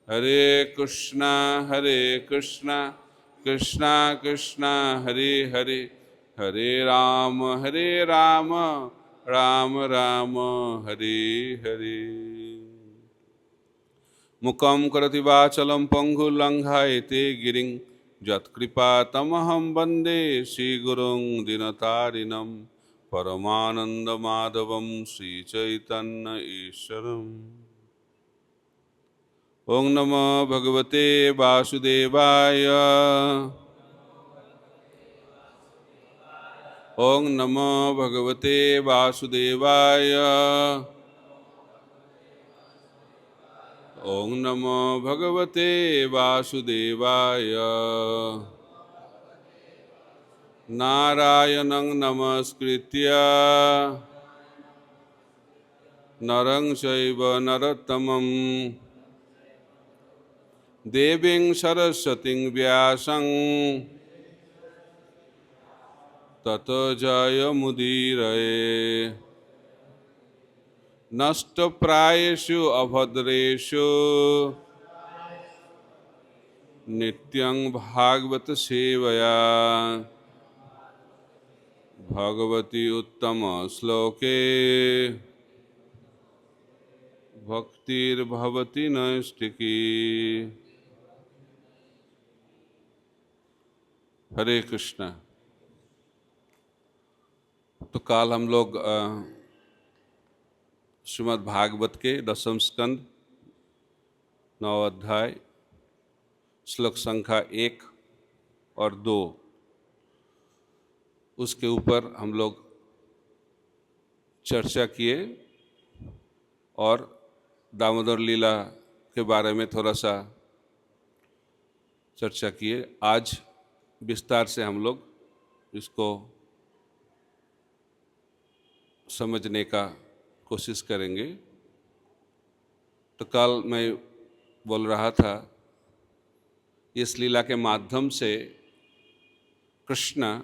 हरे कृष्णा कृष्णा कृष्णा हरे हरे, हरे राम राम राम हरे हरे। मुखं करोति वाचालं पङ्गुलङ्घयते गिरिं, यत्कृपातमहं वन्दे श्रीगुरुं दीनतारिणं, परमानन्दमाधवं श्रीचैतन्य ईश्वरम्। ओं नमो भगवते वासुदेवाय, ओं नमो भगवते वासुदेवाय, ओं नमो भगवते वासुदेवाय। नारायणं नमस्कृत्य नरं चैव नरोत्तमं, देवीं सरस्वतीं व्यासं ततो जयमुदीरये। नष्टप्रायेषु अभद्रेषु नित्यं भागवत सेवया, भगवती उत्तम श्लोके भक्तिर्भवति नैष्टिकी। हरे कृष्णा। तो कल हम लोग श्रीमद् भागवत के 10वें स्कंद 9 अध्याय श्लोक संख्या 1 और 2 उसके ऊपर हम लोग चर्चा किए और दामोदर लीला के बारे में थोड़ा सा चर्चा किए। आज विस्तार से हम लोग इसको समझने का कोशिश करेंगे। तो कल मैं बोल रहा था, इस लीला के माध्यम से कृष्ण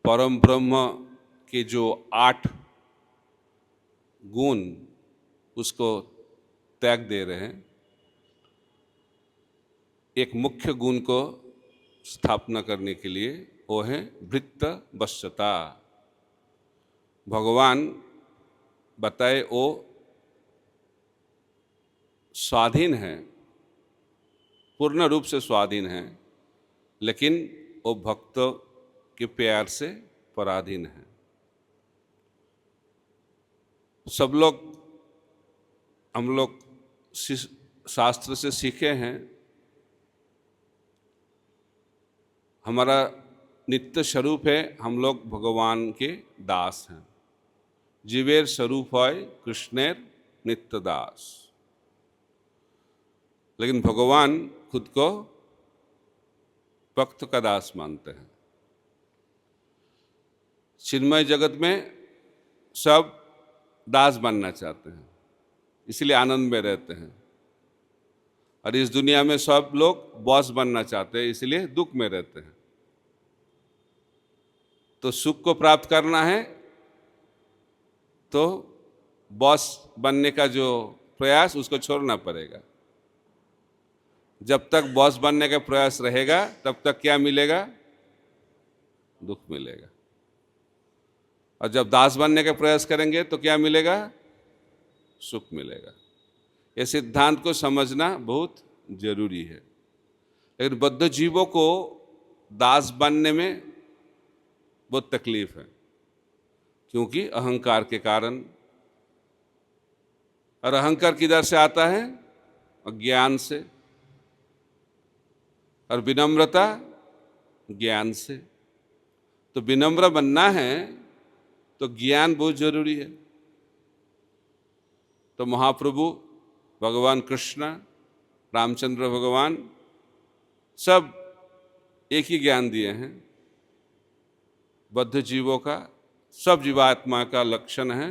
परम ब्रह्म के जो 8 गुण उसको त्याग दे रहे हैं, एक मुख्य गुण को स्थापना करने के लिए, वो है भृत्य वश्यता। भगवान बताए वो स्वाधीन है, पूर्ण रूप से स्वाधीन है, लेकिन वो भक्तों के प्यार से पराधीन है। सब लोग, हम लोग शास्त्र से सीखे हैं, हमारा नित्य स्वरूप है, हम लोग भगवान के दास हैं। जीवेर स्वरूप है कृष्णेर नित्य दास। लेकिन भगवान खुद को भक्त का दास मानते हैं। चिन्मय जगत में सब दास बनना चाहते हैं, इसलिए आनंद में रहते हैं। और इस दुनिया में सब लोग बॉस बनना चाहते हैं, इसलिए दुख में रहते हैं। तो सुख को प्राप्त करना है तो बॉस बनने का जो प्रयास, उसको छोड़ना पड़ेगा। जब तक बॉस बनने का प्रयास रहेगा, तब तक क्या मिलेगा? दुख मिलेगा। और जब दास बनने का प्रयास करेंगे तो क्या मिलेगा? सुख मिलेगा। ये सिद्धांत को समझना बहुत जरूरी है। लेकिन बद्ध जीवों को दास बनने में बहुत तकलीफ है, क्योंकि अहंकार के कारण। और अहंकार किधर से आता है? अज्ञान से। और विनम्रता ज्ञान से। तो विनम्र बनना है तो ज्ञान बहुत जरूरी है। तो महाप्रभु भगवान कृष्ण, रामचंद्र भगवान सब एक ही ज्ञान दिए हैं। बद्ध जीवों का, सब जीवात्मा का लक्षण है,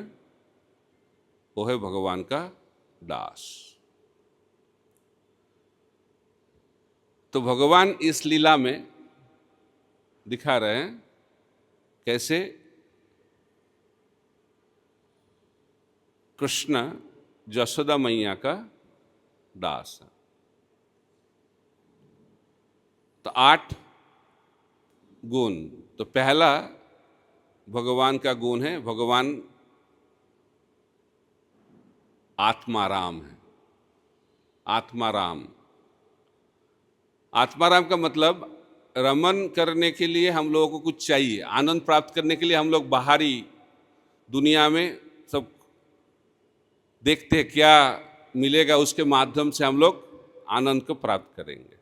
वो है भगवान का दास। तो भगवान इस लीला में दिखा रहे हैं कैसे कृष्ण यशोदा मैया का दास हैं। तो 8 गुण। तो पहला भगवान का गुण है, भगवान आत्माराम है। आत्माराम, आत्माराम का मतलब रमन करने के लिए हम लोगों को कुछ चाहिए, आनंद प्राप्त करने के लिए हम लोग बाहरी दुनिया में सब देखते हैं क्या मिलेगा, उसके माध्यम से हम लोग आनंद को प्राप्त करेंगे।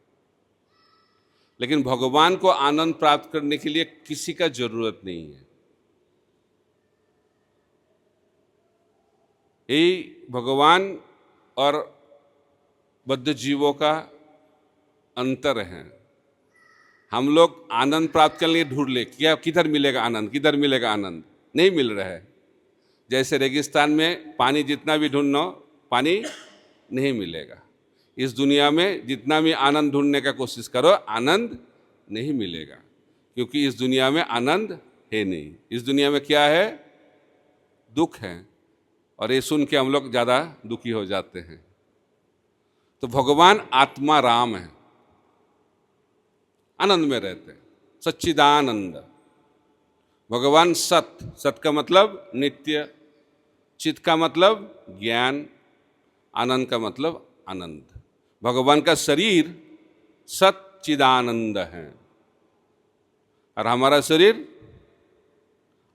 लेकिन भगवान को आनंद प्राप्त करने के लिए किसी का जरूरत नहीं है। यही भगवान और बद्ध जीवों का अंतर है। हम लोग आनंद प्राप्त करने के लिए ढूंढ ले, क्या किधर मिलेगा आनंद, किधर मिलेगा आनंद, नहीं मिल रहा है। जैसे रेगिस्तान में पानी जितना भी ढूंढना, पानी नहीं मिलेगा। इस दुनिया में जितना भी आनंद ढूंढने का कोशिश करो, आनंद नहीं मिलेगा, क्योंकि इस दुनिया में आनंद है नहीं। इस दुनिया में क्या है? दुख है। और ये सुन के हम लोग ज़्यादा दुखी हो जाते हैं। तो भगवान आत्मा राम है, आनंद में रहते हैं, सच्चिदानंद। भगवान सत, सत का मतलब नित्य, चित का मतलब ज्ञान, आनंद का मतलब आनंद। भगवान का शरीर सच्चिदानंद है और हमारा शरीर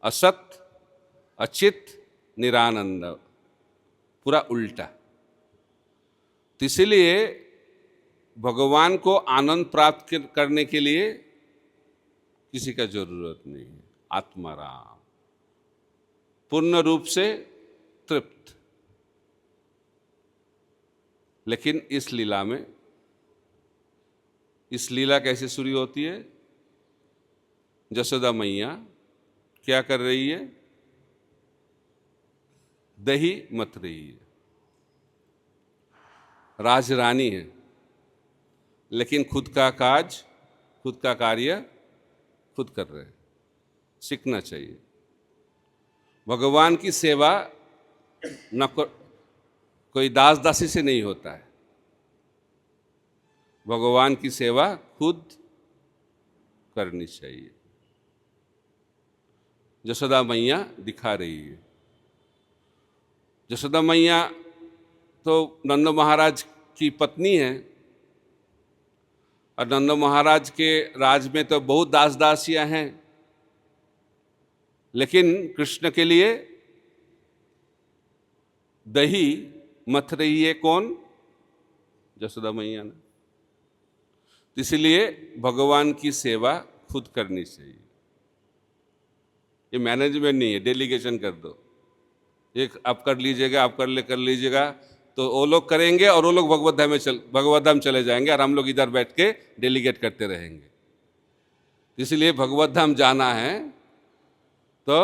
असत, अचित, निरानंद, पूरा उल्टा। तो इसलिए भगवान को आनंद प्राप्त करने के लिए किसी का जरूरत नहीं है। आत्माराम, पूर्ण रूप से तृप्त। लेकिन इस लीला में, इस लीला कैसे शुरू होती है? यशोदा मैया क्या कर रही है? दही मथ रही है। राजरानी है, लेकिन खुद का काज, खुद का कार्य खुद कर रहे हैं। सीखना चाहिए। भगवान की सेवा न कोई दास दासी से नहीं होता है। भगवान की सेवा खुद करनी चाहिए। यशोदा मैया दिखा रही है। यशोदा मैया तो नंद महाराज की पत्नी है, और नंद महाराज के राज में तो बहुत दास दासियां हैं, लेकिन कृष्ण के लिए दही मथ रही है कौन? यशोदा मैया ने। इसलिए भगवान की सेवा खुद करनी चाहिए। ये मैनेजमेंट नहीं है, डेलीगेशन कर दो, एक आप कर लीजिएगा, आप कर लीजिएगा, तो वो लोग करेंगे और वो लोग भगवत धाम चले जाएंगे और हम लोग इधर बैठ के डेलीगेट करते रहेंगे। इसलिए भगवत धाम जाना है तो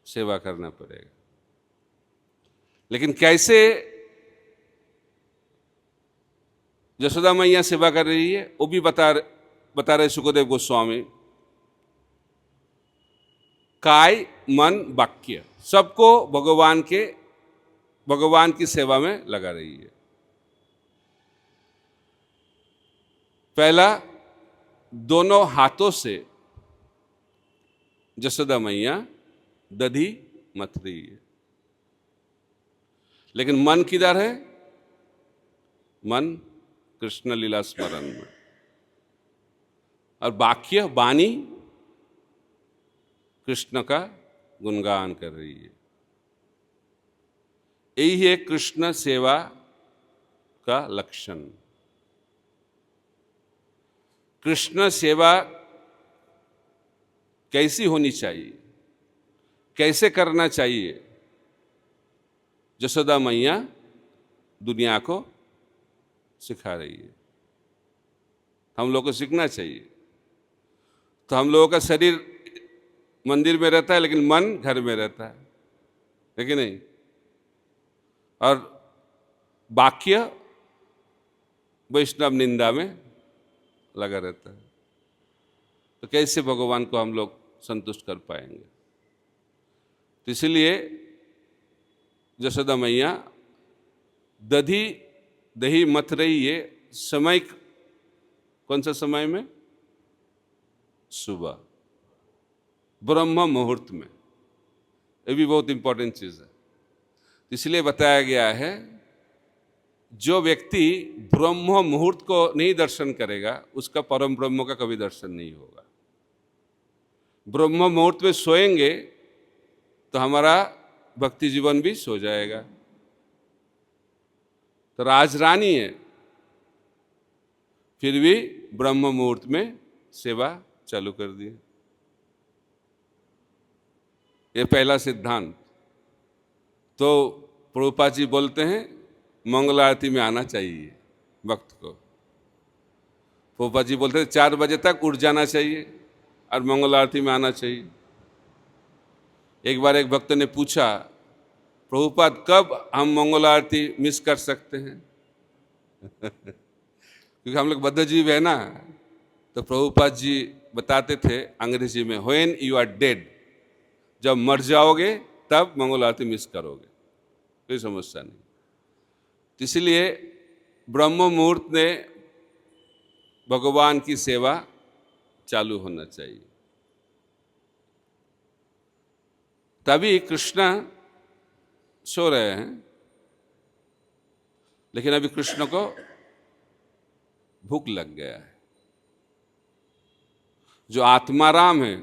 सेवा करना पड़ेगा। लेकिन कैसे यशोदा मैया सेवा कर रही है वो भी बता रहे सुखदेव गोस्वामी। काय मन वाक्य सबको भगवान की सेवा में लगा रही है। पहला, दोनों हाथों से यशोदा मैया दधी मथ रही है, लेकिन मन किधर है? मन कृष्ण लीला स्मरण में। और वाक्य वाणी कृष्ण का गुणगान कर रही है। यही है कृष्ण सेवा का लक्षण। कृष्ण सेवा कैसी होनी चाहिए, कैसे करना चाहिए, यशोदा मैया दुनिया को सिखा रही है। हम लोग को सीखना चाहिए। तो हम लोगों का शरीर मंदिर में रहता है, लेकिन मन घर में रहता है कि नहीं? और वाक्य वैष्णव निंदा में लगा रहता है। तो कैसे भगवान को हम लोग संतुष्ट कर पाएंगे? तो इसलिए यशोदा मैया दधी दही मथ रही है, समय कौन सा समय में? सुबह, ब्रह्म मुहूर्त में। ये भी बहुत इंपॉर्टेंट चीज है। इसलिए बताया गया है, जो व्यक्ति ब्रह्म मुहूर्त को नहीं दर्शन करेगा उसका परम ब्रह्म का कभी दर्शन नहीं होगा। ब्रह्म मुहूर्त में सोएंगे तो हमारा भक्ति जीवन भी सो जाएगा। तो राजरानी है, फिर भी ब्रह्म मुहूर्त में सेवा चालू कर दी। ये पहला सिद्धांत। तो प्रभुपाद जी बोलते हैं मंगल आरती में आना चाहिए वक्त को। प्रभुपाद जी बोलते हैं 4 बजे तक उठ जाना चाहिए और मंगल आरती में आना चाहिए। एक बार एक भक्त ने पूछा, प्रभुपाद कब हम मंगल आरती मिस कर सकते हैं? क्योंकि हम लोग बद्धजीव है ना। तो प्रभुपाद जी बताते थे अंग्रेजी में, व्हेन यू आर डेड, जब मर जाओगे तब मंगल आरती मिस करोगे, कोई समस्या नहीं। तो इसलिए ब्रह्म मुहूर्त में भगवान की सेवा चालू होना चाहिए। तभी कृष्ण सो रहे हैं, लेकिन अभी कृष्ण को भूख लग गया है। जो आत्माराम है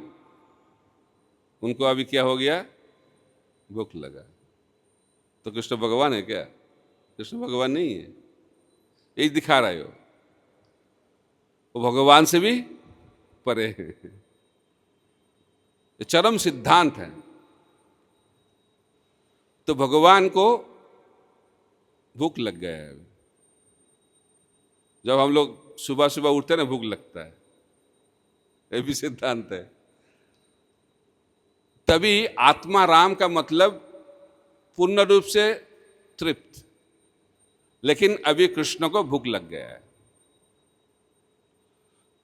उनको अभी क्या हो गया? भूख लगा। तो कृष्ण भगवान है क्या? कृष्ण भगवान नहीं है। यही दिखा रहे हो, वो भगवान से भी परे है। ये चरम सिद्धांत है। तो भगवान को भूख लग गया है। जब हम लोग सुबह सुबह उठते हैं ना, भूख लगता है, ये भी सिद्धांत है। तभी आत्मा राम का मतलब पूर्ण रूप से तृप्त। लेकिन अभी कृष्ण को भूख लग गया है,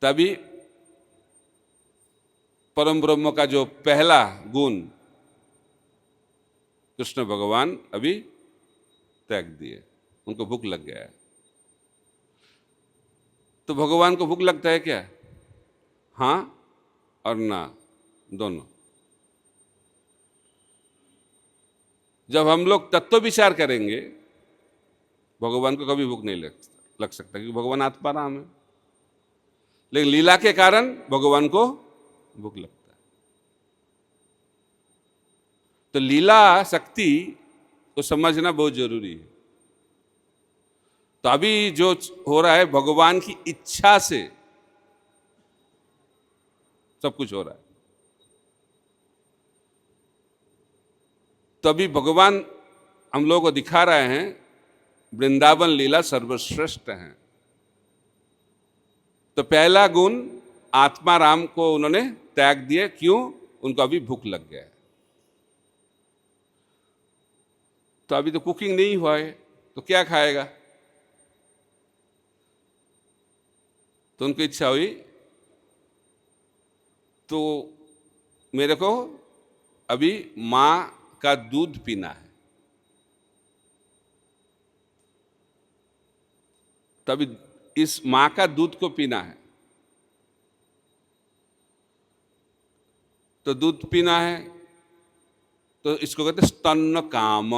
तभी परम ब्रह्म का जो पहला गुण कृष्ण भगवान अभी त्याग दिए, उनको भूख लग गया है। तो भगवान को भूख लगता है क्या? हाँ और ना, दोनों। जब हम लोग तत्व विचार करेंगे, भगवान को कभी भूख नहीं लग सकता, क्योंकि भगवान आत्माराम है। लेकिन लीला के कारण भगवान को भूख लगता है। तो लीला शक्ति को समझना बहुत जरूरी है। तो अभी जो हो रहा है, भगवान की इच्छा से सब कुछ हो रहा है। तो अभी भगवान हम लोगों को दिखा रहे हैं वृंदावन लीला सर्वश्रेष्ठ है। तो पहला गुण आत्मा राम को उन्होंने त्याग दिए। क्यों? उनको अभी भूख लग गया है। तो अभी तो कुकिंग नहीं हुआ है, तो क्या खाएगा? तो उनको इच्छा हुई, तो मेरे को अभी मां का दूध पीना है। तभी इस मां का दूध को पीना है। तो दूध पीना है, तो इसको कहते स्तन काम।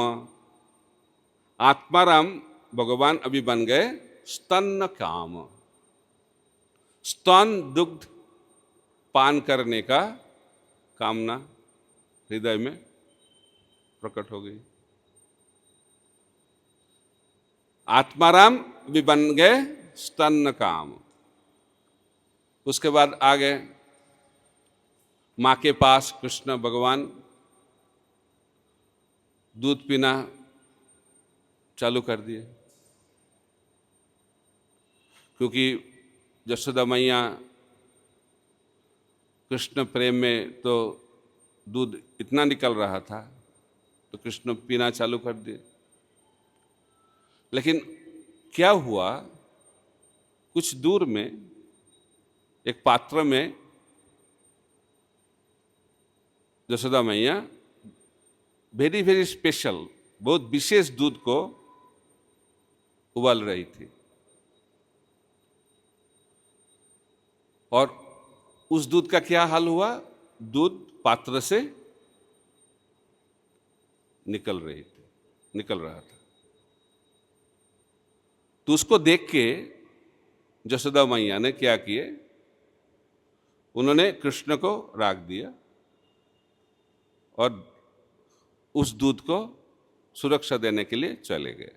आत्माराम भगवान अभी बन गए स्तन काम। स्तन दुग्ध पान करने का कामना हृदय में प्रकट हो गई। आत्माराम भी बन गए स्तन काम। उसके बाद आ गए मां के पास कृष्ण भगवान, दूध पीना चालू कर दिए। क्योंकि यशोदा मैया कृष्ण प्रेम में तो दूध इतना निकल रहा था, तो कृष्ण पीना चालू कर दिए। लेकिन क्या हुआ, कुछ दूर में एक पात्र में यशोदा मैया वेरी वेरी स्पेशल, बहुत विशेष दूध को उबल रही थी और उस दूध का क्या हाल हुआ? दूध पात्र से निकल रहा था। तो उसको देख के यशोदा मैया ने क्या किए? उन्होंने कृष्ण को राख दिया और उस दूध को सुरक्षा देने के लिए चले गए।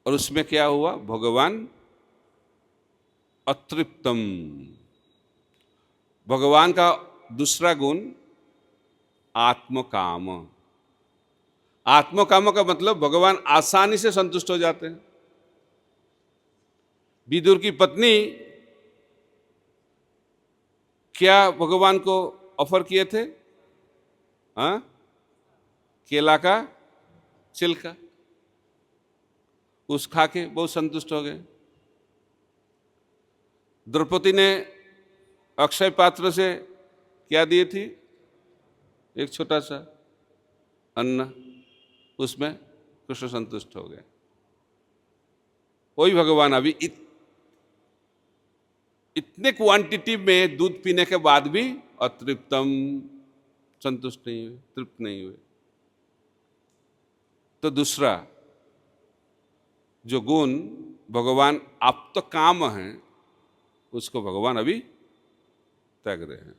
और उसमें क्या हुआ? भगवान अतृप्तम, भगवान का दूसरा गुण आत्मकाम। आत्मकाम का मतलब भगवान आसानी से संतुष्ट हो जाते हैं। विदुर की पत्नी क्या भगवान को ऑफर किए थे? हाँ, केला का छिलका, उस खा के बहुत संतुष्ट हो गए। द्रौपदी ने अक्षय पात्र से क्या दिए थी? एक छोटा सा अन्न, उसमें कृष्ण संतुष्ट हो गए। वही भगवान अभी इतने क्वांटिटी में दूध पीने के बाद भी अतृप्तम, संतुष्ट नहीं हुए, तृप्त नहीं हुए। तो दूसरा जो गुण भगवान आप तो काम है, उसको भगवान अभी त्याग रहे हैं।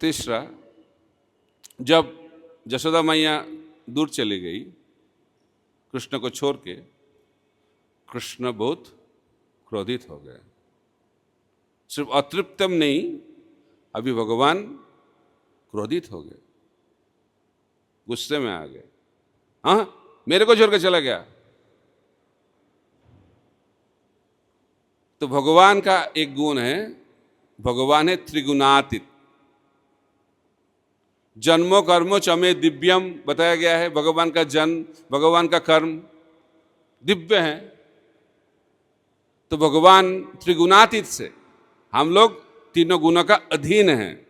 तीसरा, जब यशोदा मैया दूर चली गई कृष्ण को छोड़ के, कृष्ण बहुत क्रोधित हो गए। सिर्फ अतृप्तम नहीं, अभी भगवान क्रोधित हो गए, गुस्से में आ गए। हाँ, मेरे को छोड़ के चला गया। तो भगवान का एक गुण है, भगवान है त्रिगुणातीत। जन्मो कर्मो चमे दिव्यम बताया गया है। भगवान का जन्म, भगवान का कर्म दिव्य है। तो भगवान त्रिगुणातीत से, हम लोग तीनों गुणों का अधीन हैं,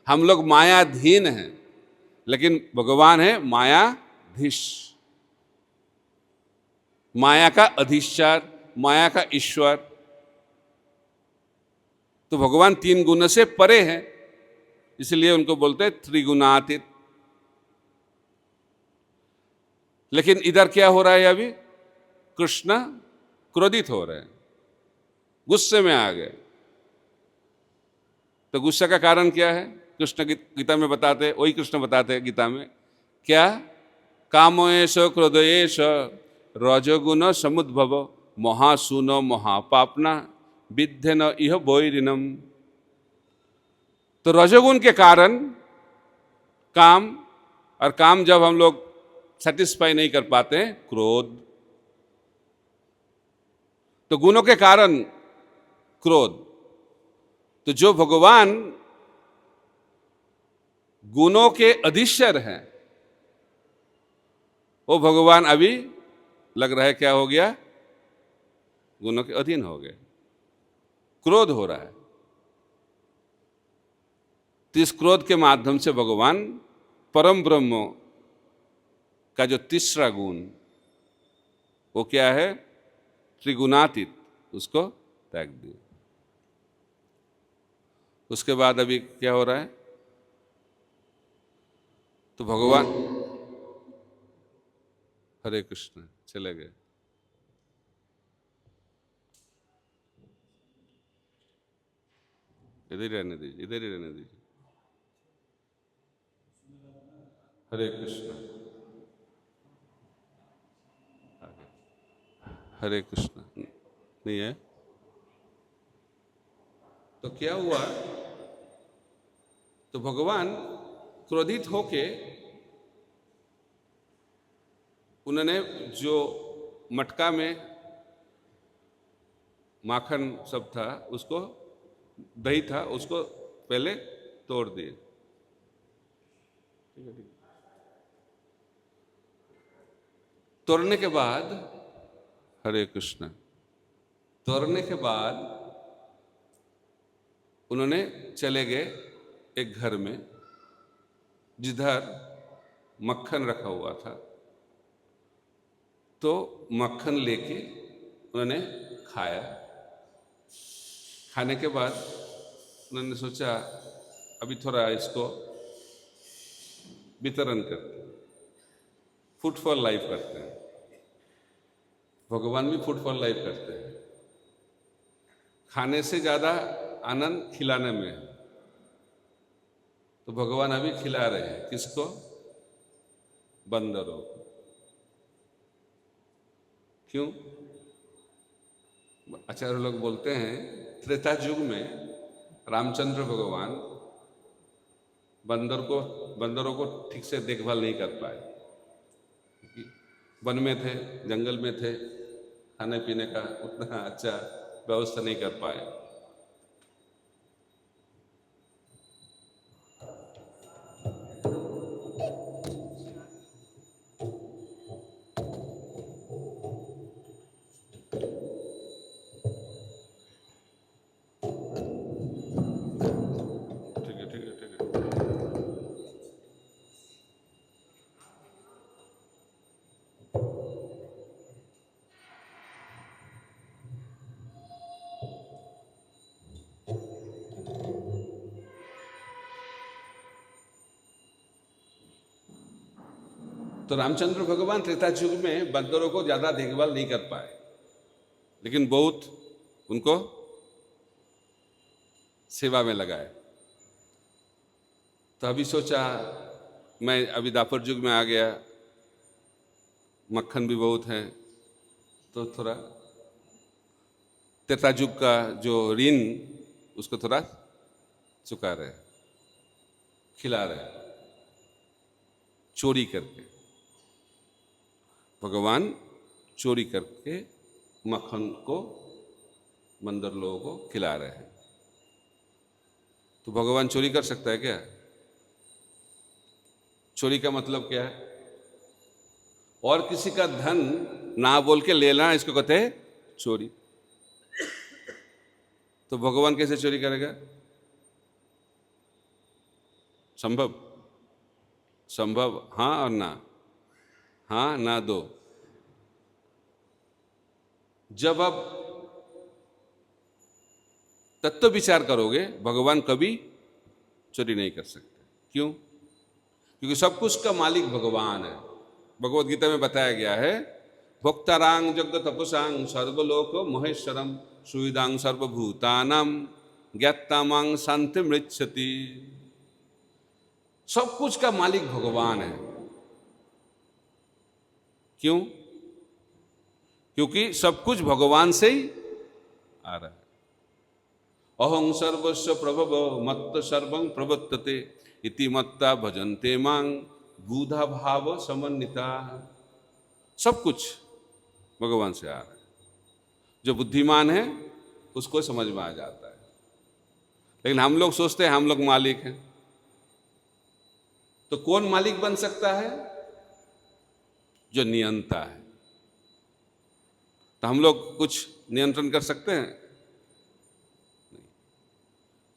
हम लोग मायाधीन हैं, लेकिन भगवान है मायाधीश, माया का अधिष्ठान, माया का ईश्वर। तो भगवान तीन गुण से परे हैं, इसलिए उनको बोलते हैं त्रिगुणातीत। लेकिन इधर क्या हो रहा है? अभी कृष्ण क्रोधित हो रहे हैं, गुस्से में आ गए। तो गुस्से का कारण क्या है? कृष्ण गीता में बताते, वही कृष्ण बताते हैं गीता में, क्या? कामोएश क्रोधयेश रजोगुण समुद्भव महासूनो महापापना विद्यन इह बोरिनम। तो रजोगुण के कारण काम, और काम जब हम लोग सेटिस्फाई नहीं कर पाते हैं, क्रोध। तो गुणों के कारण क्रोध। तो जो भगवान गुणों के अधीश्वर हैं, वो भगवान अभी लग रहा है क्या हो गया? गुणों के अधीन हो गए, क्रोध हो रहा है। तो इस क्रोध के माध्यम से भगवान परम ब्रह्म का जो तीसरा गुण, वो क्या है? त्रिगुणातीत, उसको त्याग दिया। उसके बाद अभी क्या हो रहा है? तो भगवान, हरे कृष्ण, चले गए। इधर ही रहने दीजिए, इधर ही रहने दीजिए। हरे कृष्ण, हरे कृष्ण नहीं है। तो क्या हुआ? तो भगवान क्रोधित होके उन्होंने जो मटका में माखन सब था, उसको, दही था, उसको पहले तोड़ दिए। तोड़ने के बाद, हरे कृष्ण, तोड़ने के बाद उन्होंने चले गए एक घर में, जिधर मक्खन रखा हुआ था, तो मक्खन लेके उन्होंने खाया। खाने के बाद उन्होंने सोचा अभी थोड़ा इसको वितरण करते हैं, फूड फॉर लाइफ करते हैं। भगवान भी फूड फॉर लाइफ करते हैं। खाने से ज़्यादा आनंद खिलाने में है, तो भगवान अभी खिला रहे हैं किसको? बंदरों को। क्यों? आचार्य लोग बोलते हैं त्रेता युग में रामचंद्र भगवान बंदरों को ठीक से देखभाल नहीं कर पाए। वन में थे, जंगल में थे, खाने पीने का उतना अच्छा व्यवस्था नहीं कर पाए। तो रामचंद्र भगवान त्रेता युग में बंदरों को ज़्यादा देखभाल नहीं कर पाए, लेकिन बहुत उनको सेवा में लगाए। तो अभी सोचा मैं अभी द्वापर युग में आ गया, मक्खन भी बहुत है, तो थोड़ा त्रेता युग का जो ऋण उसको थोड़ा चुका रहे, खिला रहे, चोरी करके। भगवान चोरी करके मक्खन को बंदर लोगों को खिला रहे हैं। तो भगवान चोरी कर सकता है क्या? चोरी का मतलब क्या है? और किसी का धन ना बोल के लेना, इसको कहते हैं चोरी। तो भगवान कैसे चोरी करेगा? संभव? संभव हाँ और ना, हाँ ना दो। जब आप तत्व विचार करोगे, भगवान कभी चोरी नहीं कर सकते। क्यों? क्योंकि सब कुछ का मालिक भगवान है। भगवत गीता में बताया गया है, भोक्तारांग जग तपसांग सर्वलोक महेश्वरम सुविदांग सर्वभूतानाम ज्ञातामांग शांति मृच्छति। सब कुछ का मालिक भगवान है। क्यों? क्योंकि सब कुछ भगवान से ही आ रहा है। अहं सर्वस्व प्रभव मत्त सर्वं प्रवर्तते इति मत्ता भजन्ते मां बुधा भाव समन्विता। सब कुछ भगवान से आ रहा है। जो बुद्धिमान है उसको समझ में आ जाता है, लेकिन हम लोग सोचते हैं हम लोग मालिक हैं। तो कौन मालिक बन सकता है? जो नियंता है। तो हम लोग कुछ नियंत्रण कर सकते हैं? नहीं,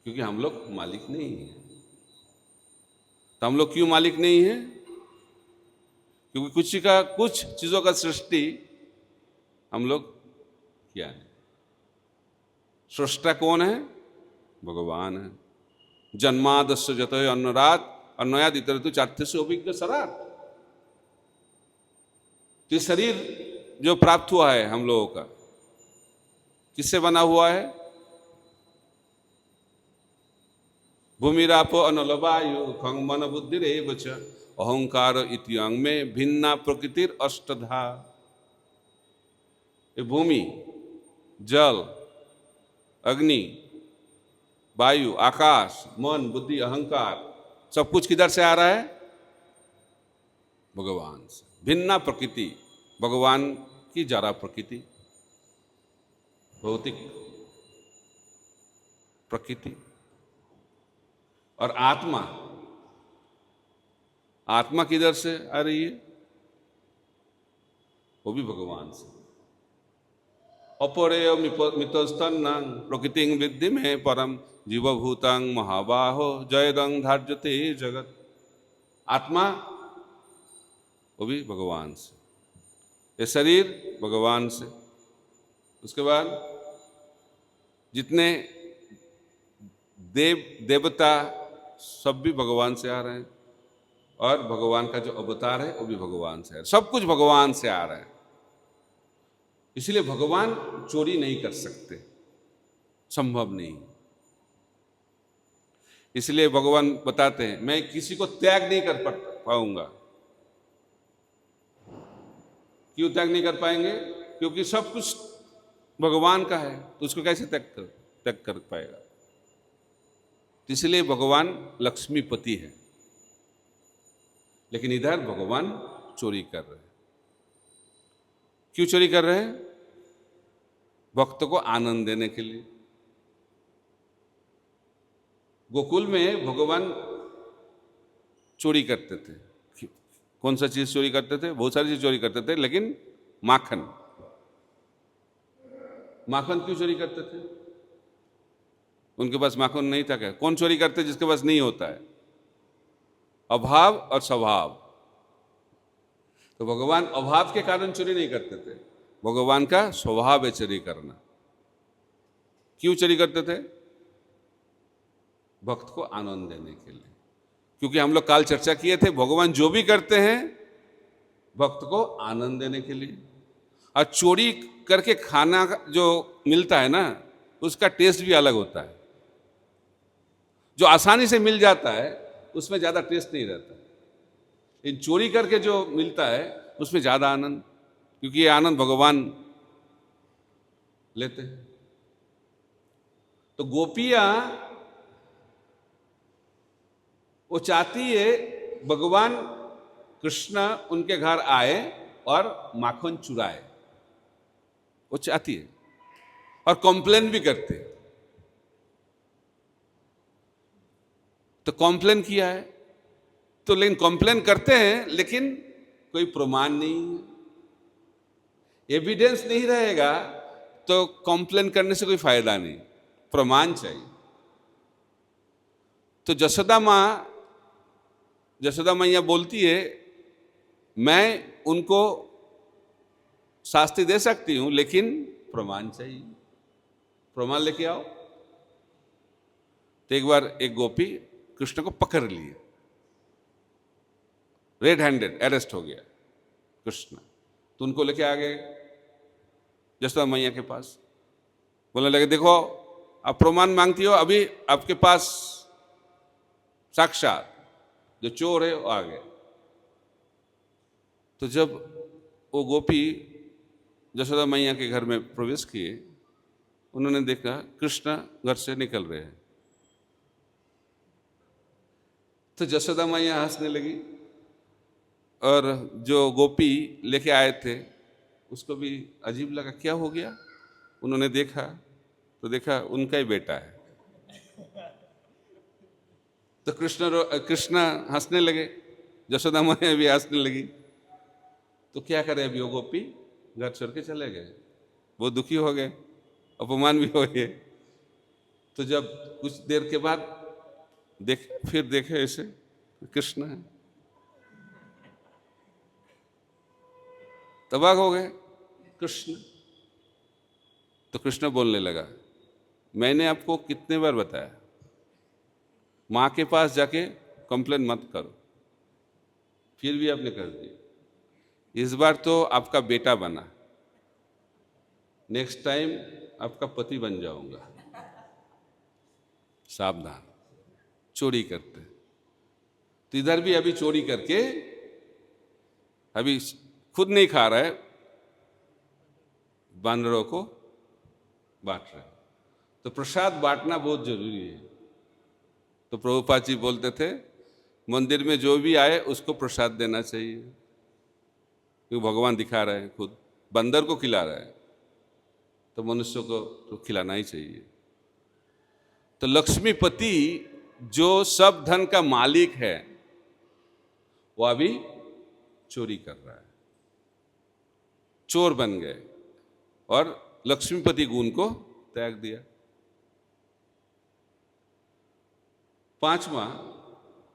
क्योंकि हम लोग मालिक नहीं हैं। तो हम लोग क्यों मालिक नहीं हैं? क्योंकि कुछ चीजों का सृष्टि हम लोग किया है। सृष्टा कौन है? भगवान है। जन्मादस्य जतय अन्नरात अन्नयाद इतरतु चार्थ्यस्य अभिज्ञ सराट। तो शरीर जो प्राप्त हुआ है हम लोगों का, किससे बना हुआ है? भूमिरापो अनल वायु खंग मन बुद्धि रेव च अहंकार इति अंग में भिन्ना प्रकृतिर अष्टधा। ये भूमि, जल, अग्नि, वायु, आकाश, मन, बुद्धि, अहंकार, सब कुछ किधर से आ रहा है? भगवान से। भिन्ना प्रकृति, भगवान की जरा प्रकृति, भौतिक प्रकृति। और आत्मा, आत्मा किधर से आ रही है? वो भी भगवान से। अपरे मितस्तन्नां प्रकृति विद्धि में परम जीवभूतांग महाबाहो जयदंग धार्यते जगत। आत्मा वो भी भगवान से। ये शरीर भगवान से। उसके बाद जितने देव देवता सब भी भगवान से आ रहे हैं, और भगवान का जो अवतार है वो भी भगवान से है। सब कुछ भगवान से आ रहा है। इसलिए भगवान चोरी नहीं कर सकते, संभव नहीं। इसलिए भगवान बताते हैं मैं किसी को त्याग नहीं कर पाऊंगा। क्यों त्याग नहीं कर पाएंगे? क्योंकि सब कुछ भगवान का है, तो उसको कैसे त्याग कर पाएगा? इसलिए भगवान लक्ष्मीपति है, लेकिन इधर भगवान चोरी कर रहे हैं। क्यों चोरी कर रहे हैं? भक्तों को आनंद देने के लिए। गोकुल में भगवान चोरी करते थे। कौन सा चीज चोरी करते थे? बहुत सारी चीज चोरी करते थे, लेकिन माखन। माखन क्यों चोरी करते थे? उनके पास माखन नहीं था क्या? कौन चोरी करते जिसके पास नहीं होता है? अभाव और स्वभाव। तो भगवान अभाव के कारण चोरी नहीं करते थे, भगवान का स्वभाव है चोरी करना। क्यों चोरी करते थे? भक्त को आनंद देने के लिए। क्योंकि हम लोग काल चर्चा किए थे, भगवान जो भी करते हैं भक्त को आनंद देने के लिए। और चोरी करके खाना जो मिलता है ना, उसका टेस्ट भी अलग होता है। जो आसानी से मिल जाता है उसमें ज्यादा टेस्ट नहीं रहता, इन चोरी करके जो मिलता है उसमें ज्यादा आनंद, क्योंकि ये आनंद भगवान लेते हैं। तो गोपियां वो चाहती है भगवान कृष्ण उनके घर आए और माखन चुराए, वो चाहती है, और कॉम्प्लेन भी करते हैं। तो कॉम्प्लेन किया है तो, लेकिन कॉम्प्लेन करते हैं लेकिन कोई प्रमाण नहीं है, एविडेंस नहीं रहेगा तो कॉम्प्लेन करने से कोई फायदा नहीं, प्रमाण चाहिए। तो जशोदा मैया बोलती है मैं उनको शास्ति दे सकती हूं, लेकिन प्रमाण चाहिए, प्रमाण लेके आओ। तो एक बार एक गोपी कृष्ण को पकड़ लिए, रेड हैंडेड अरेस्ट हो गया कृष्ण। तो उनको लेके आ गए जशोदा मैया के पास। बोलने लगे देखो आप प्रमाण मांगती हो, अभी आपके पास साक्षात जो चोर है वो आ गए। तो जब वो गोपी जशोदा मैया के घर में प्रवेश किए, उन्होंने देखा कृष्ण घर से निकल रहे हैं। तो जशोदा मैया हंसने लगी, और जो गोपी लेके आए थे उसको भी अजीब लगा, क्या हो गया? उन्होंने देखा तो देखा उनका ही बेटा है। तो कृष्ण हंसने लगे, जशोदा मैया भी हंसने लगी। तो क्या करे अभी वो गोपी? घर छोड़ के चले गए, वो दुखी हो गए, अपमान भी हो गए। तो जब कुछ देर के बाद फिर देखे ऐसे कृष्ण है, तबाह हो गए कृष्ण। तो कृष्ण बोलने लगा मैंने आपको कितने बार बताया मां के पास जाके कंप्लेन मत करो, फिर भी आपने कर दिया। इस बार तो आपका बेटा बना, नेक्स्ट टाइम आपका पति बन जाऊंगा, सावधान। चोरी करते तो इधर भी अभी चोरी करके अभी खुद नहीं खा रहा है, बानरों को बांट रहे। तो प्रसाद बांटना बहुत जरूरी है। तो प्रभुपाद जी बोलते थे मंदिर में जो भी आए उसको प्रसाद देना चाहिए, क्योंकि भगवान दिखा रहे हैं, खुद बंदर को खिला रहा है तो मनुष्य को तो खिलाना ही चाहिए। तो लक्ष्मीपति जो सब धन का मालिक है वो अभी चोरी कर रहा है, चोर बन गए और लक्ष्मीपति गुण को त्याग दिया। पांचवा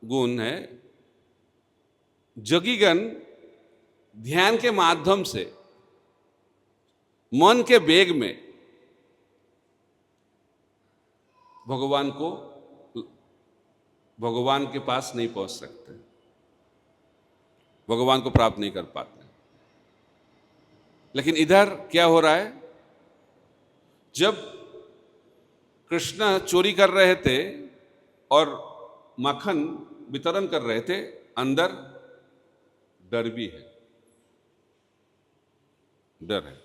गुण है जगीगन ध्यान के माध्यम से मन के वेग में भगवान के पास नहीं पहुंच सकते, भगवान को प्राप्त नहीं कर पाते। लेकिन इधर क्या हो रहा है, जब कृष्ण चोरी कर रहे थे और माखन वितरण कर रहे थे, अंदर डर भी है, डर है।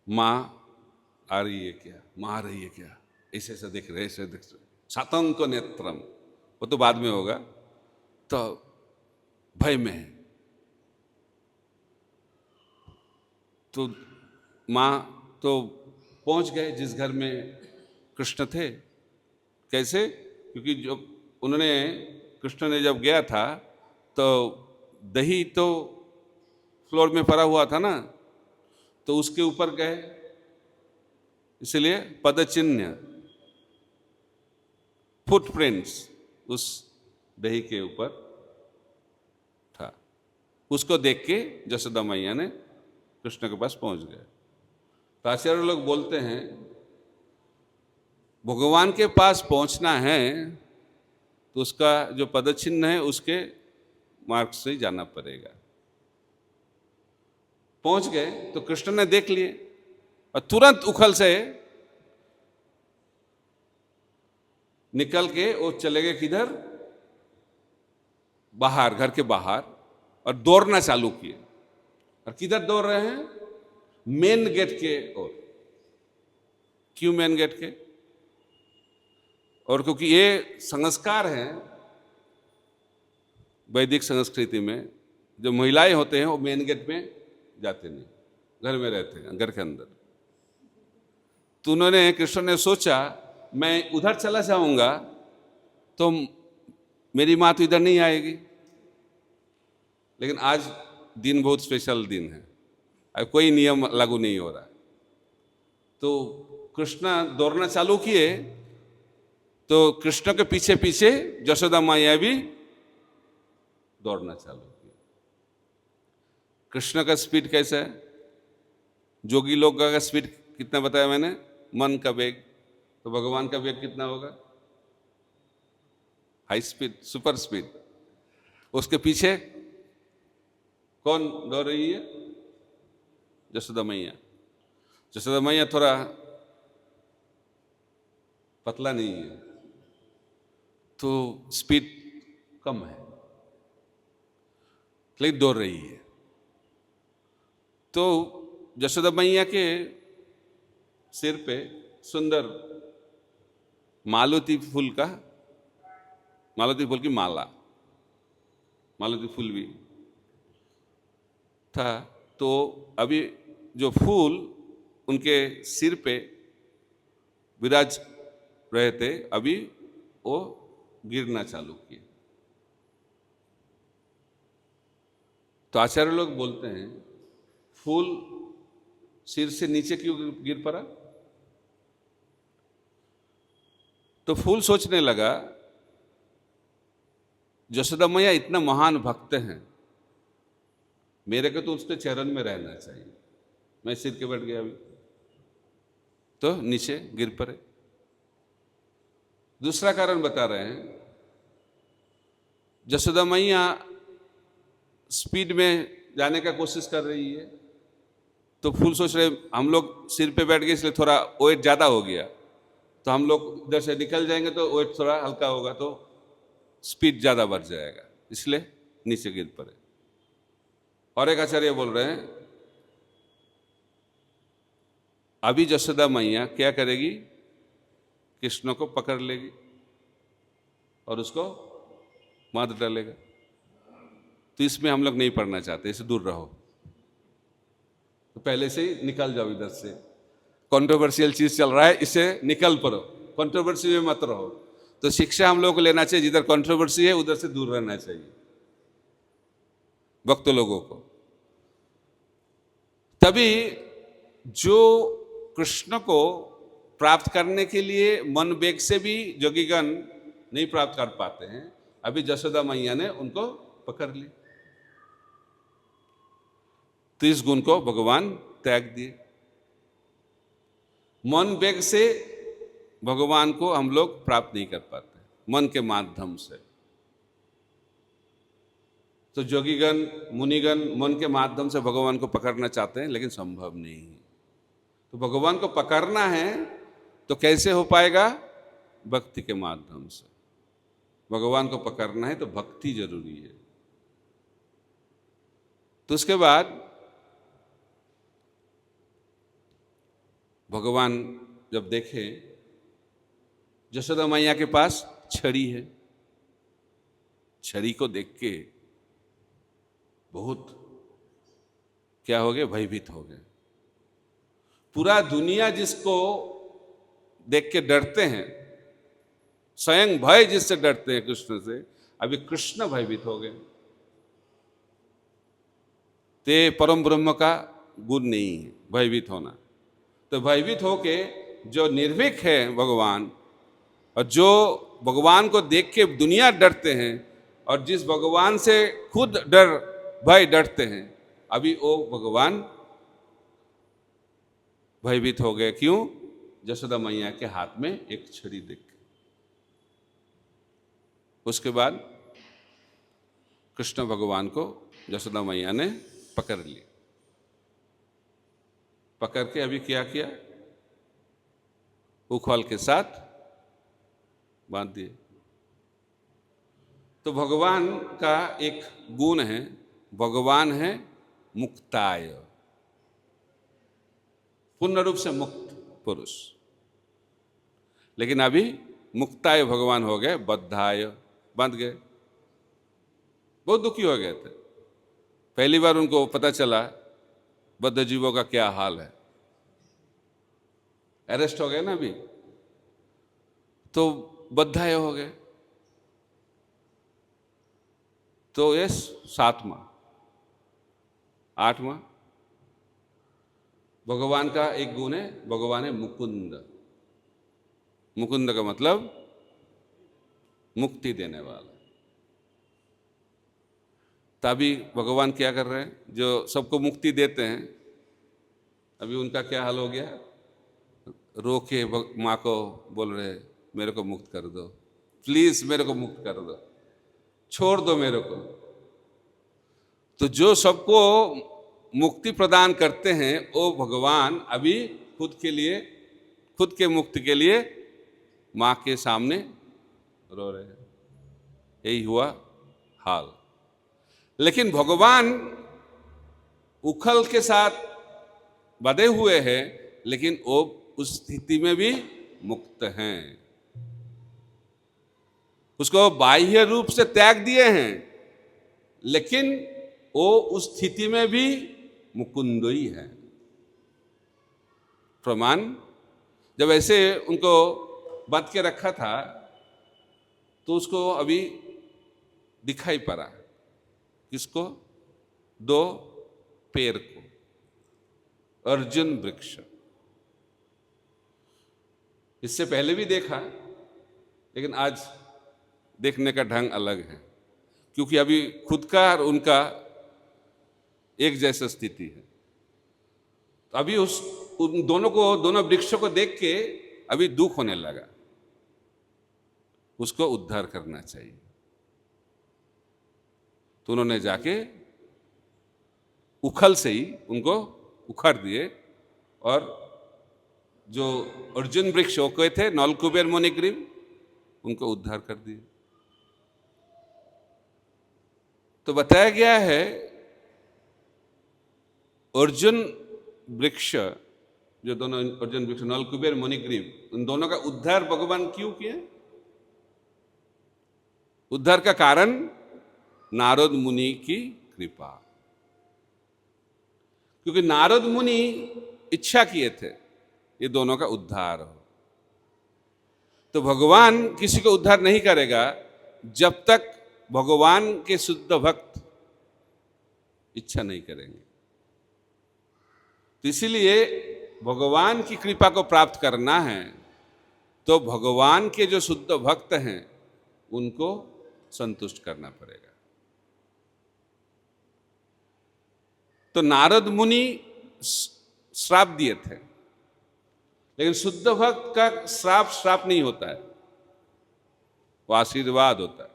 मां आ रही है क्या, मां आ रही है क्या, ऐसे ऐसे देख रहे, ऐसे देख रहे, सातंक नेत्रम, वो तो बाद में होगा, तो भय में है। तो मां तो पहुंच गए जिस घर में कृष्ण थे। कैसे? क्योंकि जब उन्होंने, कृष्ण ने जब गया था तो दही तो फ्लोर में पड़ा हुआ था ना, तो उसके ऊपर गए, इसलिए पदचिन्ह, फुटप्रिंट्स उस दही के ऊपर था। उसको देख के यशोदा मैया ने कृष्ण के पास पहुंच गए। तो आचार्य लोग बोलते हैं, भगवान के पास पहुंचना है तो उसका जो पदचिन्ह है उसके मार्ग से ही जाना पड़ेगा। पहुंच गए तो कृष्ण ने देख लिए और तुरंत उखल से निकल के वो चले गए किधर, बाहर, घर के बाहर, और दौड़ना चालू किए। और किधर दौड़ रहे हैं? मेन गेट के ओर। क्यों मेन गेट के? और क्योंकि ये संस्कार है वैदिक संस्कृति में, जो महिलाएं होते हैं वो मेन गेट में जाते नहीं, घर में रहते हैं, घर के अंदर। तो उन्होंने, कृष्ण ने सोचा मैं उधर चला जाऊंगा तो मेरी मां तो इधर नहीं आएगी। लेकिन आज दिन बहुत स्पेशल दिन है, अब कोई नियम लागू नहीं हो रहा है। तो कृष्ण दौड़ना चालू किए, तो कृष्ण के पीछे पीछे यशोदा मैया भी दौड़ना चालू किए। कृष्ण का स्पीड कैसा है? जोगी लोग का स्पीड कितना बताया मैंने? मन का वेग। तो भगवान का वेग कितना होगा? High speed, super speed. उसके पीछे कौन दौड़ रही है? यशोदा मैया। यशोदा मैया थोड़ा पतला नहीं है, तो स्पीड कम है, लेकिन दौड़ रही है। तो यशोदा मैया के सिर पे सुंदर मालती फूल की माला, मालती फूल भी था। तो अभी जो फूल उनके सिर पे विराज रहे थे, अभी वो गिरना चालू किए। तो आचार्य लोग बोलते हैं, फूल सिर से नीचे क्यों गिर पड़ा? तो फूल सोचने लगा, यशोदा मैया इतना महान भक्त हैं, मेरे को तो उसके चरण में रहना चाहिए, मैं सिर के बैठ गया अभी, तो नीचे गिर पड़े। दूसरा कारण बता रहे हैं, यशोदा मैया स्पीड में जाने का कोशिश कर रही है, तो फूल सोच रहे हम लोग सिर पे बैठ गए इसलिए थोड़ा वेट ज़्यादा हो गया, तो हम लोग इधर से निकल जाएंगे तो वेट थोड़ा हल्का होगा, तो स्पीड ज़्यादा बढ़ जाएगा, इसलिए नीचे गिर पड़े। और एक आचार्य बोल रहे हैं, अभी यशोदा मैया क्या करेगी? कृष्ण को पकड़ लेगी और उसको मार डालेगा। तो इसमें हम लोग नहीं पढ़ना चाहते, इससे दूर रहो, तो पहले से ही निकल जाओ इधर से। कंट्रोवर्शियल चीज चल रहा है, इससे निकल पड़ो, कंट्रोवर्सी में मत रहो। तो शिक्षा हम लोगों को लेना चाहिए, जिधर कंट्रोवर्सी है उधर से दूर रहना चाहिए भक्त लोगों को। तभी जो कृष्ण को प्राप्त करने के लिए मन वेग से भी जोगीगण नहीं प्राप्त कर पाते हैं, अभी यशोदा मैया ने उनको पकड़ ली। तो इस गुण को भगवान त्याग दिए। मन वेग से भगवान को हम लोग प्राप्त नहीं कर पाते, मन के माध्यम से। तो जोगीगण मुनिगण मन के माध्यम से भगवान को पकड़ना चाहते हैं, लेकिन संभव नहीं है। तो भगवान को पकड़ना है तो कैसे हो पाएगा? भक्ति के माध्यम से। भगवान को पकड़ना है तो भक्ति जरूरी है। तो उसके बाद भगवान जब देखे यशोदा मैया के पास छड़ी है, छड़ी को देख के बहुत क्या हो गए? भयभीत हो गए। पूरा दुनिया जिसको देख के डरते हैं, स्वयं भय जिससे डरते हैं कृष्ण से, अभी कृष्ण भयभीत हो गए। ते परम ब्रह्म का गुण नहीं है भयभीत होना। तो भयभीत होके जो निर्भीक है भगवान, और जो भगवान को देख के दुनिया डरते हैं, और जिस भगवान से खुद भय डरते हैं, अभी वो भगवान भयभीत हो गए। क्यों? यशोदा मैया के हाथ में एक छड़ी देख के। उसके बाद कृष्ण भगवान को यशोदा मैया ने पकड़ लिया। पकड़ के अभी क्या किया? उखल के साथ बांध दिए। तो भगवान का एक गुण है, भगवान है मुक्ताय, पूर्ण रूप से मुक्त पुरुष। लेकिन अभी मुक्ताय भगवान हो गए बद्धाय, बांध गए। बहुत दुखी हो गए थे। पहली बार उनको पता चला बद्ध जीवों का क्या हाल है। अरेस्ट हो गए ना अभी, तो बद्धाय हो गए। तो ये 7वां 8वां भगवान का एक गुण है, भगवान है मुकुंद। मुकुंद का मतलब मुक्ति देने वाला। तभी भगवान क्या कर रहे हैं? जो सबको मुक्ति देते हैं, अभी उनका क्या हाल हो गया? रो के माँ को बोल रहे, मेरे को मुक्त कर दो, प्लीज मेरे को मुक्त कर दो, छोड़ दो मेरे को। तो जो सबको मुक्ति प्रदान करते हैं, वो भगवान अभी खुद के लिए, खुद के मुक्ति के लिए माँ के सामने रो रहे हैं। यही हुआ हाल। लेकिन भगवान उखल के साथ बंधे हुए हैं, लेकिन वो उस स्थिति में भी मुक्त हैं। उसको बाह्य रूप से त्याग दिए हैं, लेकिन वो उस स्थिति में भी मुकुंदई है। प्रमाण, जब ऐसे उनको बांध के रखा था, तो उसको अभी दिखाई पड़ा। किसको? 2 पेड़ को, अर्जुन वृक्ष। इससे पहले भी देखा, लेकिन आज देखने का ढंग अलग है, क्योंकि अभी खुद का और उनका एक जैसा स्थिति है। तो अभी उन दोनों को, दोनों वृक्षों को देख के अभी दुख होने लगा। उसको उद्धार करना चाहिए। तो उन्होंने जाके उखल से ही उनको उखाड़ दिए, और जो अर्जुन वृक्ष होके थे नलकुबेर मुनिग्रीव, उनको उद्धार कर दिए। तो बताया गया है अर्जुन वृक्ष, जो दोनों अर्जुन वृक्ष नलकुबेर मुनिग्रीव, उन दोनों का उद्धार भगवान क्यों किए? उद्धार का कारण नारद मुनि की कृपा। क्योंकि नारद मुनि इच्छा किए थे ये दोनों का उद्धार हो। तो भगवान किसी को उद्धार नहीं करेगा जब तक भगवान के शुद्ध भक्त इच्छा नहीं करेंगे। तो इसीलिए भगवान की कृपा को प्राप्त करना है, तो भगवान के जो शुद्ध भक्त हैं उनको संतुष्ट करना पड़ेगा। तो नारद मुनि श्राप दिए थे, लेकिन शुद्ध भक्त का श्राप नहीं होता है, वो आशीर्वाद होता है।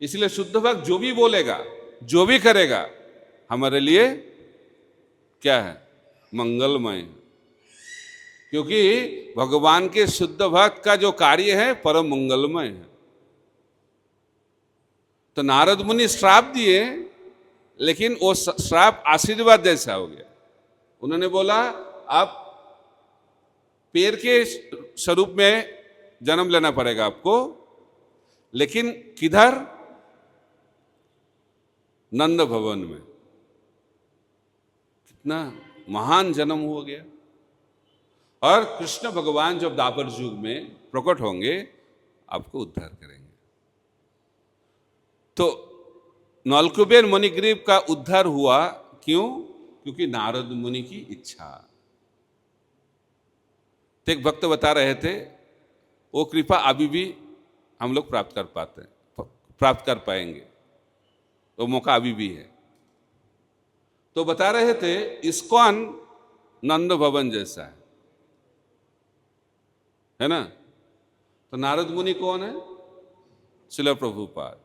इसलिए शुद्ध भक्त जो भी बोलेगा, जो भी करेगा, हमारे लिए क्या है? मंगलमय है। क्योंकि भगवान के शुद्ध भक्त का जो कार्य है परम मंगलमय है। तो नारद मुनि श्राप दिए, लेकिन वो श्राप आशीर्वाद जैसा हो गया। उन्होंने बोला आप पेड़ के स्वरूप में जन्म लेना पड़ेगा आपको, लेकिन किधर? नंद भवन में। कितना महान जन्म हो गया। और कृष्ण भगवान जब द्वापर युग में प्रकट होंगे, आपको उद्धार करेंगे। तो नलकुबेर मणिग्रीव का उद्धार हुआ क्यों? क्योंकि नारद मुनि की इच्छा। तो एक भक्त बता रहे थे, वो कृपा अभी भी हम लोग प्राप्त कर पाएंगे, वो मौका अभी भी है। तो बता रहे थे इस्कॉन नंद भवन जैसा है ना? तो नारद मुनि कौन है? श्रील प्रभुपाद।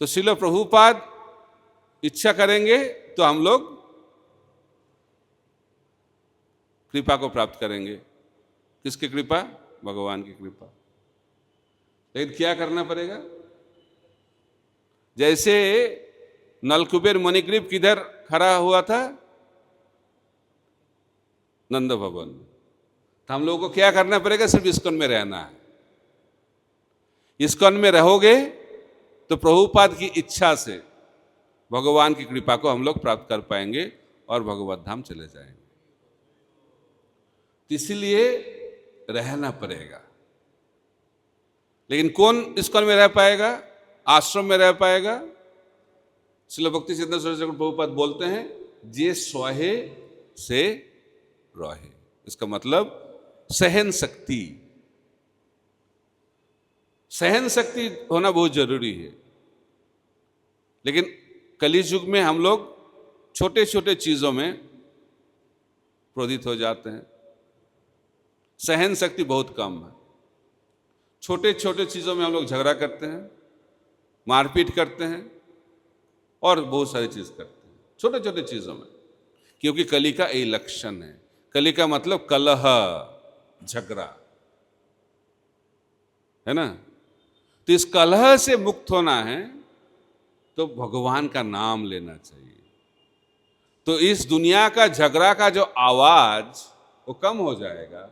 तो श्रील प्रभुपाद इच्छा करेंगे तो हम लोग कृपा को प्राप्त करेंगे। किसकी कृपा? भगवान की कृपा। लेकिन क्या करना पड़ेगा? जैसे नलकुबेर मणिग्रीव किधर खड़ा हुआ था? नंद भवन। तो हम लोगों को क्या करना पड़ेगा? सिर्फ इस्कॉन में रहना है। इस्कॉन में रहोगे तो प्रभुपाद की इच्छा से भगवान की कृपा को हम लोग प्राप्त कर पाएंगे और भगवत धाम चले जाएंगे। इसलिए रहना पड़ेगा। लेकिन कौन इस्कॉन में रह पाएगा? आश्रम में रह पाएगा? श्रील भक्ति सिद्धांत सरस्वती ठाकुर प्रभुपाद बोलते हैं, जे सहे से रहे। इसका मतलब सहन शक्ति। सहन शक्ति होना बहुत जरूरी है। लेकिन कलयुग युग में हम लोग छोटे छोटे चीजों में क्रोधित हो जाते हैं। सहन शक्ति बहुत कम है। छोटे छोटे चीजों में हम लोग झगड़ा करते हैं, मारपीट करते हैं और बहुत सारी चीज करते हैं छोटे छोटे चीजों में। क्योंकि कली का यही लक्षण है। कली का मतलब कलह, झगड़ा, है ना? तो इस कलह से मुक्त होना है तो भगवान का नाम लेना चाहिए। तो इस दुनिया का झगड़ा का जो आवाज वो कम हो जाएगा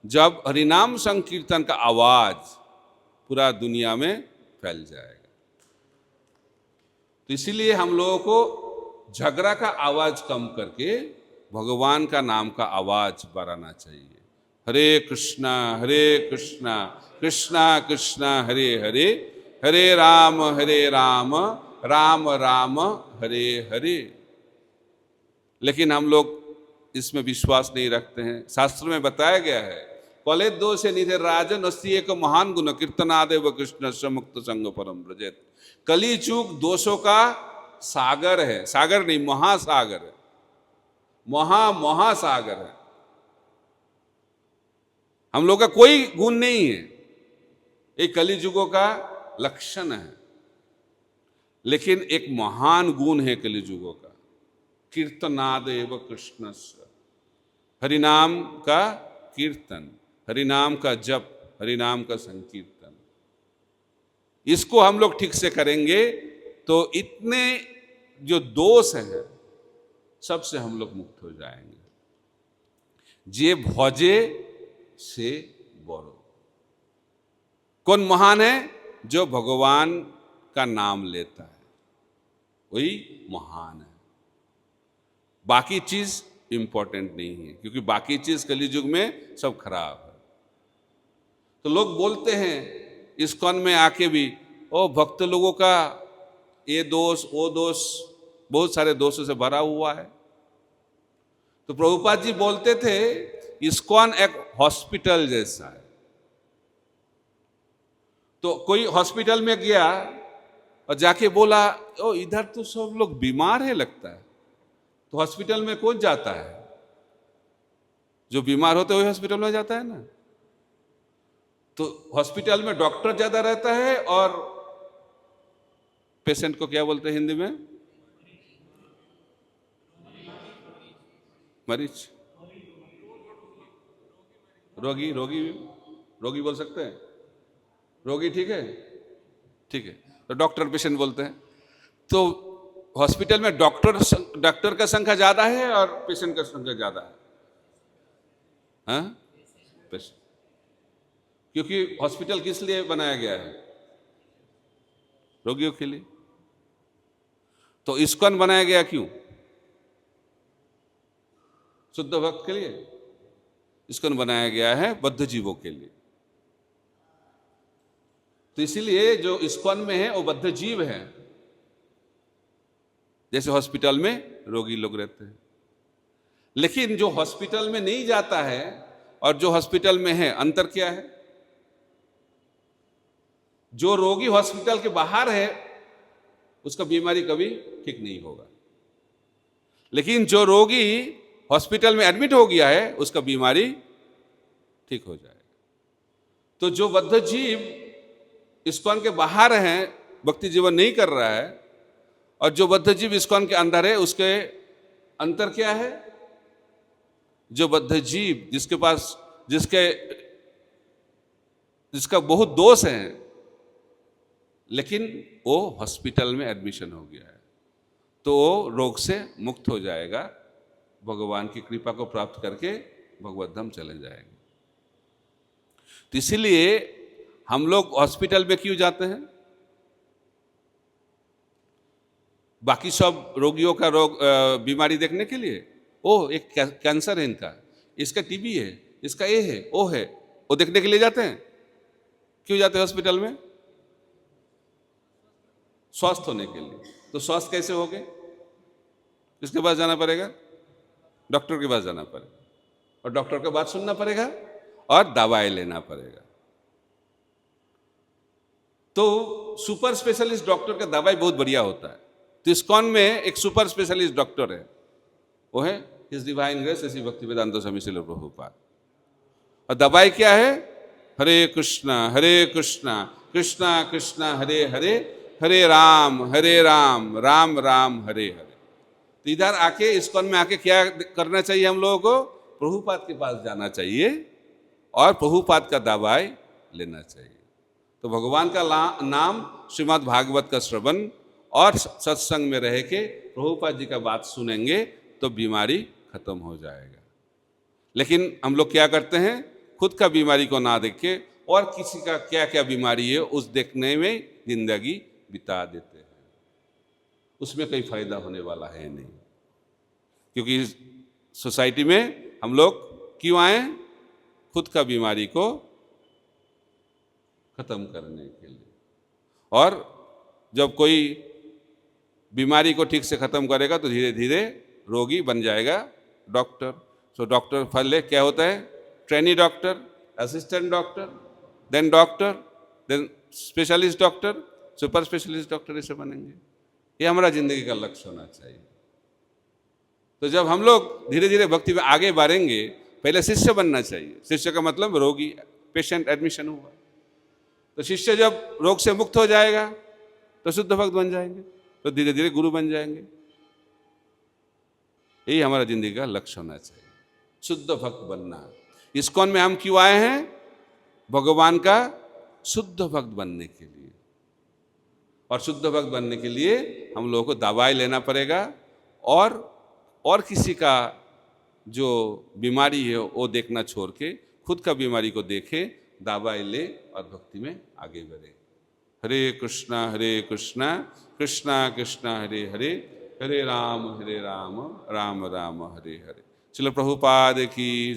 जब हरिनाम संकीर्तन का आवाज पूरा दुनिया में फैल जाएगा। तो इसीलिए हम लोगों को झगड़ा का आवाज कम करके भगवान का नाम का आवाज बढ़ाना चाहिए। हरे कृष्णा कृष्णा कृष्णा हरे हरे, हरे राम राम राम हरे हरे। लेकिन हम लोग इसमें विश्वास नहीं रखते हैं। शास्त्र में बताया गया है, कले दोष निधे राजन अस्ति एक महान गुण कीर्तनादेव कृष्ण से मुक्त संग परम ब्रजेत। कली चूक दोषों का सागर है। सागर नहीं, महासागर है। महासागर है। हम लोग का कोई गुण नहीं है, एक कलिजुगों का लक्षण है। लेकिन एक महान गुण है कलिजुगों का, कीर्तनादेव कृष्ण से। हरिनाम का कीर्तन, हरिनाम का जप, हरिनाम का संकीर्तन। इसको हम लोग ठीक से करेंगे तो इतने जो दोष हैं सबसे हम लोग मुक्त हो जाएंगे। जे भजे से बड़ो। कौन महान है? जो भगवान का नाम लेता है वही महान है। बाकी चीज इंपॉर्टेंट नहीं है, क्योंकि बाकी चीज कलयुग में सब खराब है। तो लोग बोलते हैं इस्कॉन में आके भी, ओ भक्त लोगों का ये दोष वो दोष, बहुत सारे दोषों से भरा हुआ है। तो प्रभुपाद जी बोलते थे इस्कॉन एक हॉस्पिटल जैसा है। तो कोई हॉस्पिटल में गया और जाके बोला, ओ इधर तो सब लोग बीमार है लगता है, तो हॉस्पिटल में कौन जाता है? जो बीमार होते हुए हॉस्पिटल में जाता है ना। तो हॉस्पिटल में डॉक्टर ज्यादा रहता है और पेशेंट को क्या बोलते हैं हिंदी में? मरीज, रोगी, रोगी, रोगी बोल सकते हैं, रोगी, ठीक है, ठीक है। तो डॉक्टर पेशेंट बोलते हैं। तो हॉस्पिटल में डॉक्टर का संख्या ज्यादा है और पेशेंट का संख्या ज्यादा है, हाँ? पेशेंट, क्योंकि हॉस्पिटल किस लिए बनाया गया है? रोगियों के लिए। तो इस्कॉन बनाया गया क्यों? शुद्ध भक्त के लिए। इस्कॉन बनाया गया है बद्ध जीवों के लिए। तो इसीलिए जो इस्कॉन में है वो बद्ध जीव है। जैसे हॉस्पिटल में रोगी लोग रहते हैं, लेकिन जो हॉस्पिटल में नहीं जाता है और जो हॉस्पिटल में है, अंतर क्या है? जो रोगी हॉस्पिटल के बाहर है उसका बीमारी कभी ठीक नहीं होगा, लेकिन जो रोगी हॉस्पिटल में एडमिट हो गया है उसका बीमारी ठीक हो जाएगा। तो जो बद्ध जीव इस्कॉन के बाहर है, भक्ति जीवन नहीं कर रहा है, और जो बद्ध जीव इस्कॉन के अंदर है, उसके अंतर क्या है? जो बद्ध जीव जिसका बहुत दोष है, लेकिन वो हॉस्पिटल में एडमिशन हो गया है, तो वो रोग से मुक्त हो जाएगा, भगवान की कृपा को प्राप्त करके भगवत धाम चले जाएंगे। तो इसीलिए हम लोग हॉस्पिटल में क्यों जाते हैं? बाकी सब रोगियों का बीमारी देखने के लिए। ओह, एक कैंसर है इनका, इसका टीबी है, इसका ये है, वो है, वो देखने के लिए जाते हैं। क्यों जाते हैं हॉस्पिटल में? स्वस्थ होने के लिए। तो स्वस्थ कैसे होगे? किसके पास जाना पड़ेगा? डॉक्टर के पास जाना पड़ेगा, और डॉक्टर की बात सुनना पड़ेगा और दवाई लेना पड़ेगा। तो सुपर स्पेशलिस्ट डॉक्टर का दवाई बहुत बढ़िया होता है। तो इस्कॉन में एक सुपर स्पेशलिस्ट डॉक्टर है, वो है his divine grace Shri Bhaktivedanta Swami Srila Prabhupada. और दवाई क्या है? हरे कृष्णा कृष्णा कृष्णा हरे हरे, हरे राम राम राम हरे हरे। तो इधर आके इस्कॉन में आके क्या करना चाहिए हम लोगों को? प्रभुपाद के पास जाना चाहिए और प्रभुपाद का दवाई लेना चाहिए। तो भगवान का नाम, श्रीमद् भागवत का श्रवण और सत्संग में रह के प्रभुपाद जी का बात सुनेंगे तो बीमारी खत्म हो जाएगा। लेकिन हम लोग क्या करते हैं? खुद का बीमारी को ना देख के और किसी का क्या क्या बीमारी है उस देखने में जिंदगी बिता देते हैं। उसमें कोई फायदा होने वाला है नहीं, क्योंकि सोसाइटी में हम लोग क्यों आए? खुद का बीमारी को खत्म करने के लिए। और जब कोई बीमारी को ठीक से खत्म करेगा तो धीरे धीरे रोगी बन जाएगा डॉक्टर। तो डॉक्टर पहले क्या होता है? Trainee doctor, assistant doctor, then specialist doctor, super specialist doctor, ऐसे बनेंगे। ये हमारा जिंदगी का लक्ष्य होना चाहिए। तो जब हम लोग धीरे धीरे भक्ति में आगे बढ़ेंगे, पहले शिष्य बनना चाहिए। शिष्य का मतलब रोगी, पेशेंट एडमिशन हुआ, तो शिष्य जब रोग से मुक्त हो जाएगा तो शुद्ध भक्त बन जाएंगे, तो धीरे धीरे गुरु बन जाएंगे। यही हमारा जिंदगी का लक्ष्य होना चाहिए, शुद्ध भक्त बनना। इस्कॉन में हम क्यों आए हैं? भगवान का शुद्ध भक्त बनने के लिए। और शुद्ध भक्त बनने के लिए हम लोगों को दवाई लेना पड़ेगा, और किसी का जो बीमारी है वो देखना छोड़ के खुद का बीमारी को देखे, दवाई ले और भक्ति में आगे बढ़े। हरे कृष्णा कृष्णा कृष्णा हरे हरे, हरे राम राम राम हरे हरे। चलो प्रभुपाद की जय।